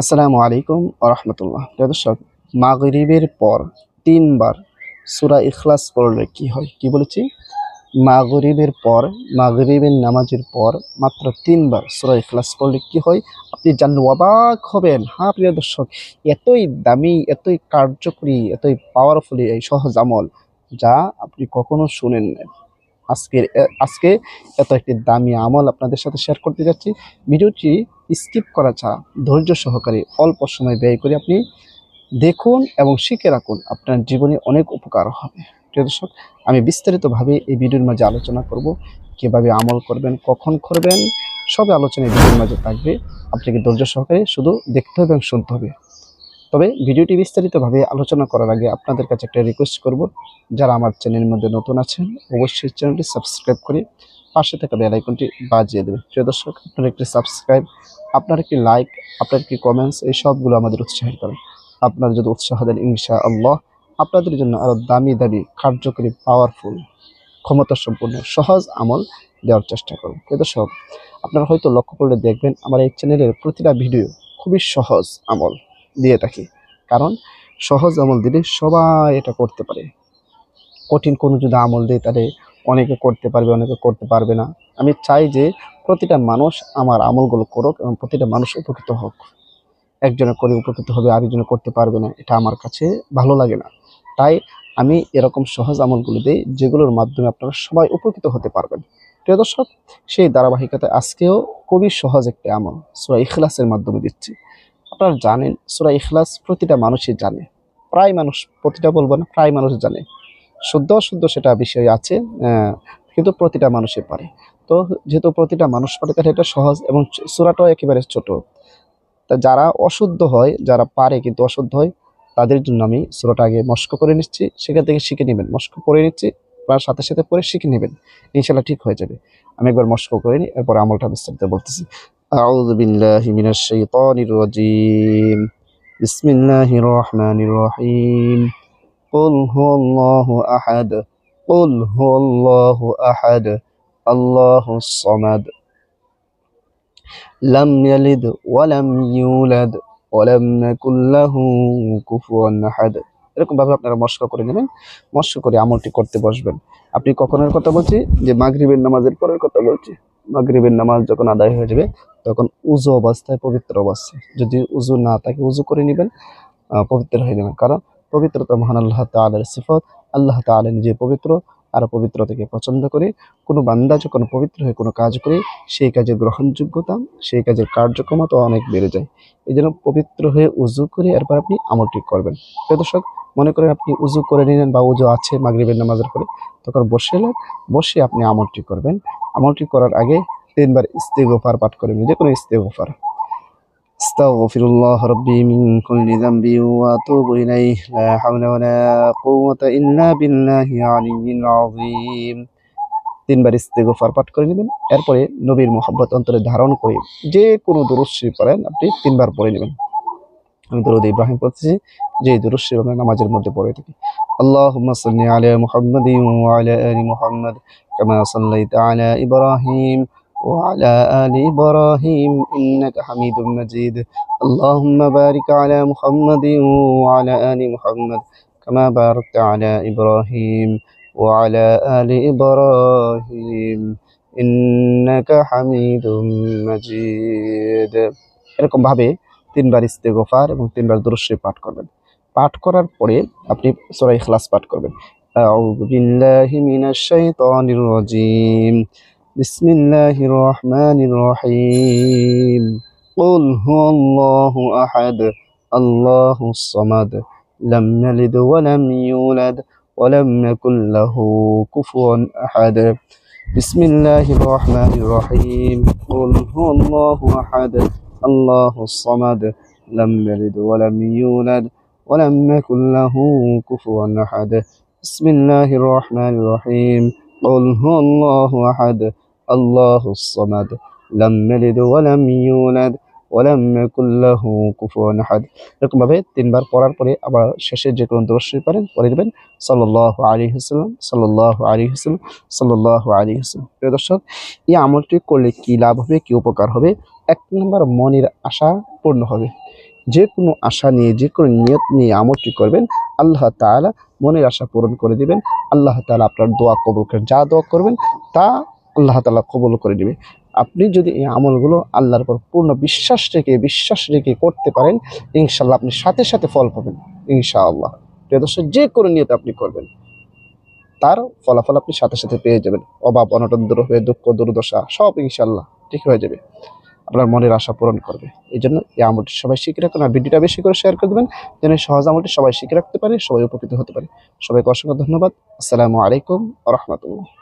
আসসালামু আলাইকুম ওয়া রাহমাতুল্লাহ। প্রিয় দর্শক, মাগরিবের পর ৩ বার সূরা ইখলাস পড়লে কি হয়? কি বলেছি? মাগরিবের পর, মাগরিবের নামাজের পর মাত্র ৩ বার সূরা ইখলাস পড়লে কি হয়? আপনি জানলে অবাক হবেন। হ্যাঁ প্রিয় দর্শক, এতই দামি, এতই কার্যকরী, এতই পাওয়ারফুল এই সহজ আমল যা আপনি কখনো শুনেন নাই। আজকে এত একটি দামি আমল আপনাদের সাথে শেয়ার করতে যাচ্ছি। ভিডিওটি স্কিপ করা ছাড়া ধৈর্য সহকারে অল্প সময় ব্যয় করে আপনি দেখুন এবং শিখে রাখুন, আপনার জীবনে অনেক উপকার হবে। প্রিয় দর্শক, আমি বিস্তারিতভাবে এই ভিডিওর মাঝে আলোচনা করব, কিভাবে আমল করবেন, কখন করবেন, সব আলোচনা এই ভিডিওর মাঝে থাকবে। আপনাকে ধৈর্য সহকারে শুধু দেখতে হবে এবং শুনতে হবে। তবে ভিডিওটি বিস্তারিতভাবে আলোচনা করার আগে আপনাদের কাছে একটা রিকোয়েস্ট করব, যারা আমার চ্যানেলের মধ্যে নতুন আছেন অবশ্যই চ্যানেলটি সাবস্ক্রাইব করে পাশে থাকা বেল আইকনটি বাজিয়ে দেবেন। প্রিয় দর্শক, আপনার একটি সাবস্ক্রাইব, আপনার একটি লাইক, আপনার একটি কমেন্টস, এই সবগুলো আমাদের উৎসাহিত করেন। আপনারা যদি উৎসাহ দেন, ইনশাআল্লাহ আপনাদের জন্য আরও দামি দামি কার্যকরী, পাওয়ারফুল, ক্ষমতা সম্পন্ন সহজ আমল দেওয়ার চেষ্টা করব। প্রিয় দর্শক, আপনারা হয়তো লক্ষ্য করলে দেখবেন আমার এই চ্যানেলের প্রতিটা ভিডিও খুবই সহজ আমল দিয়ে থাকি। কারণ সহজ আমল দিলে সবাই এটা করতে পারে। কঠিন কোনো যদি আমল দেয় তাহলে অনেকে করতে পারবে, অনেকে করতে পারবে না। আমি চাই যে প্রতিটা মানুষ আমার আমলগুলো করুক এবং প্রতিটা মানুষ উপকৃত হোক। একজনে করে উপকৃত হবে, আরেকজনে করতে পারবে না, এটা আমার কাছে ভালো লাগে না। তাই আমি এরকম সহজ আমলগুলো দিই যেগুলোর মাধ্যমে আপনারা সবাই উপকৃত হতে পারবেন। প্রিয় দর্শক, সেই ধারাবাহিকতায় আজকেও খুবই সহজ একটি আমল সূরা ইখলাসের মাধ্যমে দিচ্ছি। আপনারা জানেন সূরা ইখলাস প্রতিটা মানুষই জানে, প্রায় মানুষ, প্রতিটা বলবো না, প্রায় মানুষ জানে। শুদ্ধ অশুদ্ধ সেটা বিষয় আছে, কিন্তু প্রতিটা মানুষই পারে। তো যেহেতু প্রতিটা মানুষ পারে তাহলে এটা সহজ এবং সূরাটাও একেবারে ছোট। তা যারা অশুদ্ধ হয়, যারা পারে কিন্তু অশুদ্ধ হয়, তাদের জন্য আমি সূরাটা আগে মস্ক করে নিচ্ছি, সেখান থেকে শিখে নেবেন। মস্ক পড়ে নিচ্ছি, তার সাথে সাথে পড়ে শিখে নেবেন, ইনশাল্লাহ ঠিক হয়ে যাবে। আমি একবার মস্ক করে নিই, এরপর আমলটা বিস্তারিত বলতেছি। আউযু বিল্লাহি মিনাশ শাইতানির রাজীম। বিসমিল্লাহির রহমানির রহিম। কুল হুয়াল্লাহু আহাদ। কুল হুয়াল্লাহু আহাদ। আল্লাহুস সামাদ। লাম ইয়ালিদ ওয়ালাম ইউলাদ ওয়ালাম ইয়াকুল লাহু কুফুয়ান আহাদ। এরকম ভাবে আপনারা মস্ক করে নেবেন। মস্ক করে আমলটি করতে বসবেন। আপনি কখনের কথা বলছি? যে মাগরিবের নামাজের পরের কথা বলছি। মাগরিবের নামাজ যখন আদায় হয়ে যাবে তখন উযু অবস্থায়, পবিত্র অবস্থায়, যদি উযু না থাকে উযু করে নেবেন, পবিত্র হয়ে যাবেন। কারণ পবিত্রতা মহান আল্লাহ তাআলার সিফত। আল্লাহ তাআলা নিজে পবিত্র, আর পবিত্রতাকে পছন্দ করে। কোনো বান্দা যখন পবিত্র হয়ে কোনো কাজ করে, সেই কাজের গ্রহণযোগ্যতা, সেই কাজের কার্যক্ষমতা অনেক বেড়ে যায়। এই জন্য পবিত্র হয়ে উযু করে এরপর আপনি আমলটি করবেন। প্রিয় দর্শক, মনে করেন আপনি উযু করে নিলেন বা উযু আছে মাগরিবের নামাজের পরে, তখন বসে আপনি আমলটি করবেন। আমলটি করার আগে ৩ বার ইস্তিগফার পাঠ করে নিন, যে কোনো ইস্তিগফার। আস্তাগফিরুল্লাহ রাব্বি মিন কুল্লি যামবি ওয়া আতুবু ইলাইহি লা হাওলা ওয়া লা কুওয়াতা ইল্লা বিল্লাহিল আলিয়্যিল আযীম। ৩ বার ইস্তিগফার পাঠ করে নেবেন। এরপরে নবীর মুহাব্বত অন্তরে ধারণ করে যে কোনো দুরূদ শরীফ পড়েন আপনি ৩ বার পড়ে নেবেন। আমি দরুদ ইব্রাহিম পড়তেছি, যে দুরূদ শরীফ আমরা নামাজের মধ্যে পড়ে থাকি। আল্লাহুম্মা সাল্লি আলা মুহাম্মাদিন ওয়া আলা আলি মুহাম্মাদ কামা সাল্লাইতা আলা ইব্রাহিম ওয়া আলা আলি ইব্রাহিম ইন্নাকা হামিদুম মাজিদ। আল্লাহুম্মা বারিক আলা মুহাম্মাদিন ওয়া আলা আলি মুহাম্মাদ কামা বারাকতা আলা ইব্রাহিম ওয়া আলা আলি ইব্রাহিম ইন্নাকা হামিদুম মাজিদ। এরকম ভাবে ৩ বার ইস্তেগফার এবং ৩ বার দুরূদ শরীফ পাঠ করবেন। পাঠ করার পরে আপনি সূরা ইখলাস পাঠ করবেন। আউযু বিল্লাহি মিনাশ শাইতানির রাজীম। বিসমিল্লাহির রহমানির রহিম। কুল হুয়াল্লাহু আহাদ। আল্লাহুস সামাদ। লাম ইয়ালিদ ওয়া লাম ইউলাদ ওয়া লাম ইয়াকুল লাহু কুফুয়ান আহাদ। বিসমিল্লাহির রহমানির রহিম। কুল হুয়াল্লাহু আহাদ। আল্লাহুস সামাদ। লাম ইয়ালিদ ওয়া লাম ইউলাদ ওয়া লাম ইয়াকুল লাহু কুফুয়ান আহাদ। বিসমিল্লাহির রহমানির রহিম। কুল হুয়াল্লাহু আহাদ। আল্লাহুস সামাদ। লাম ইয়ালিদ ওয়া লাম ইউলাদ ওয়া লাম ইয়াকুল লাহু কুফুয়ান আহাদ। এরকম ভাবে ৩ বার পড়ার পরে আবার শেষে যে কোনো দরুদ শরীফ পড়েন, পড়ে দিবেন সাল্লাল্লাহু আলাইহি ওয়াসাল্লাম, সাল্লাল্লাহু আলাইহি ওয়াসাল্লাম, সাল্লাল্লাহু আলাইহি ওয়াসাল্লাম। প্রিয় দর্শক, এই আমলটি করলে কি লাভ হবে, কি উপকার হবে? ১ নম্বর, মনের আশা পূর্ণ হবে। যে কোনো আশা নিয়ে, যে কোনো নিয়ত নিয়ে আমলটি করবেন, আল্লাহ তাআলা মনের আশা পূরণ করে দিবেন। আল্লাহ তাআলা আপনার দোয়া কবুল করেন। যা দোয়া করবেন তা আল্লাহ তাআলা কবুল করে দিবে। আপনি যদি এই আমলগুলো আল্লাহর উপর পূর্ণ বিশ্বাস রেখে করতে পারেন, ইনশাআল্লাহ আপনি সাথে সাথে ফল পাবেন ইনশাআল্লাহ। প্রিয় দর্শক, যে কোনো নিয়ত আপনি করবেন তার ফলাফল আপনি সাথে সাথে পেয়ে যাবেন। অভাব অনটন দূর হয়ে, দুঃখ দুর্দশা সব ইনশাআল্লাহ ঠিক হয়ে যাবে, আপনার মনের আশা পূরণ করবে। এই জন্য এই আমলটি সবাই শিখে রাখুন, আর ভিডিওটা বেশি করে শেয়ার করে দেবেন যেন এই সহজ আমলটি সবাই শিখে রাখতে পারে, সবাই উপকৃত হতে পারে। সবাইকে অসংখ্য ধন্যবাদ। আসসালামু আলাইকুম ওয়া রাহমাতুল্লাহ।